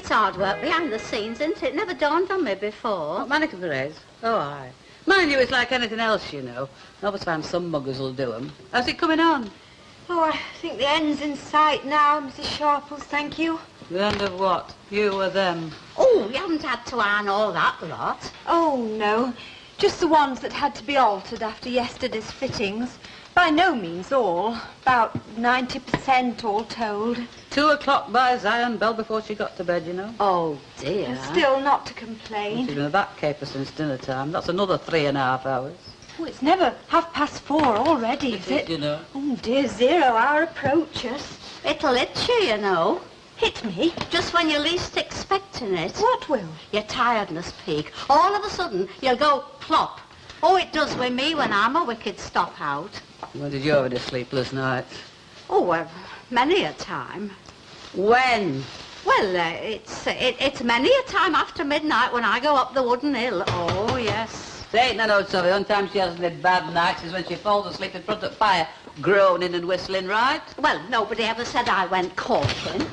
It's hard work behind the scenes, isn't it? Never dawned on me before. What, mannequin parades? Oh, aye. Mind you, it's like anything else, you know. I always find some muggers will do 'em. How's it coming on? Oh, I think the end's in sight now, Mrs. Sharples, thank you. The end of what? You or them? Oh, you haven't had to iron all that lot. Oh, no. Just the ones that had to be altered after yesterday's fittings. By no means all. About 90% all told. 2 o'clock by Zion bell before she got to bed, you know. Oh, dear. And still not to complain. She's been a back caper since dinner time. That's another 3.5 hours. Oh, it's never 4:30 already, is it? You know. Oh, dear, 0 hour approaches. It'll hit you, you know. Hit me? Just when you're least expecting it. What will? Your tiredness peak. All of a sudden, you'll go plop. Oh, it does with me when I'm a wicked stop out. When did you have a sleepless night? Oh, many a time. When? Well, it's many a time after midnight when I go up the wooden hill. Oh, yes. There ain't no sorry. The only time she hasn't had bad nights is when she falls asleep in front of the fire, groaning and whistling, right? Well, nobody ever said I went courting.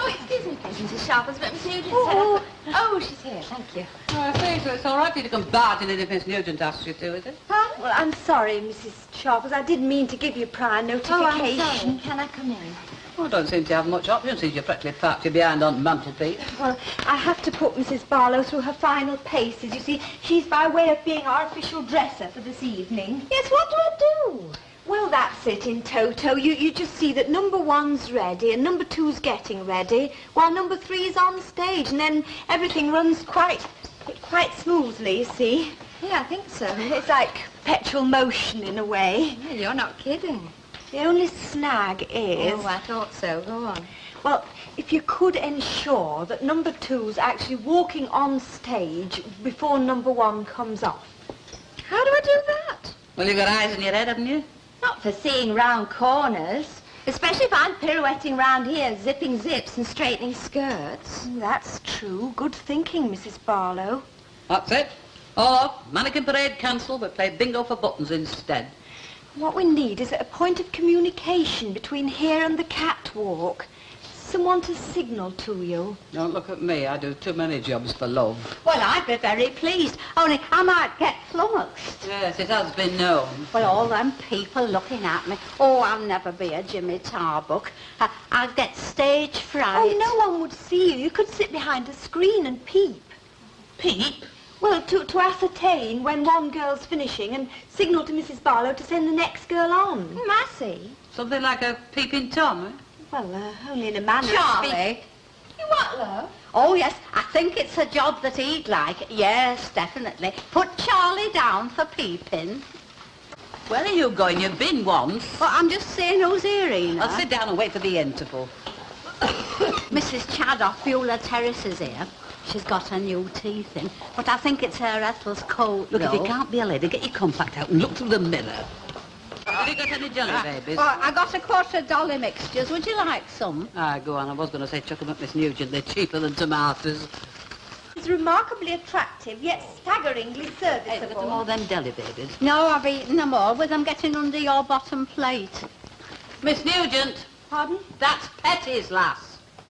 Oh, excuse me, please, Mrs. Sharples, but Miss Nugent Oh, said... Oh, she's here, thank you. Oh, I see, so it's all right for you to come barging in if Miss Nugent asks you to, is it? Pardon? Well, I'm sorry, Mrs. Sharples. I didn't mean to give you prior notification. Oh, I'm sorry. Can I come in? Oh, I don't seem to have much option since you're practically parked you behind on the mantelpiece. Well, I have to put Mrs. Barlow through her final paces. You see, she's by way of being our official dresser for this evening. Yes, what do I do? Well, that's it in toto. You just see that number 1's ready and number 2's getting ready, while number 3's on stage, and then everything runs quite smoothly, you see. Yeah, I think so. It's like perpetual motion in a way. Yeah, you're not kidding. The only snag is... Oh, I thought so. Go on. Well, if you could ensure that number 2's actually walking on stage before number 1 comes off. How do I do that? Well, you've got eyes in your head, haven't you? Not for seeing round corners. Especially if I'm pirouetting round here, zipping zips and straightening skirts. That's true. Good thinking, Mrs. Barlow. That's it. All off. Mannequin parade cancelled, but play bingo for buttons instead. What we need is a point of communication between here and the catwalk. Someone to signal to you. Don't look at me. I do too many jobs for love. Well, I'd be very pleased, only I might get flummoxed. Yes, it has been known. Well, all them people looking at me. Oh, I'll never be a Jimmy Tarbuck. I'd get stage fright. Oh, no one would see you. You could sit behind a screen and peep. Peep? Well, to ascertain when one girl's finishing and signal to Mrs. Barlow to send the next girl on. Massey. Something like a peeping Tom, eh? Well, only in a manner of Charlie. You what, love? Oh, yes, I think it's a job that he'd like. Yes, definitely. Put Charlie down for peeping. Where are you going? You've been once. Well, I'm just saying who's here, Ena. I'll sit down and wait for the interval. Mrs. Chaddock, Beulah Terrace is here. She's got her new teeth in, but I think it's her Ethel's coat, Look, though. if you can't be a lady, get your compact out and look through the mirror. Have you got any jelly babies? Well, I got a quarter of dolly mixtures. Would you like some? Go on. I was going to say chuck 'em at Miss Nugent. They're cheaper than tomatoes. He's remarkably attractive, yet staggeringly Hey, got serviceable. them all them deli babies. No, I've eaten them all with them getting under your bottom plate. Miss Nugent, Pardon? that's Petty's lass.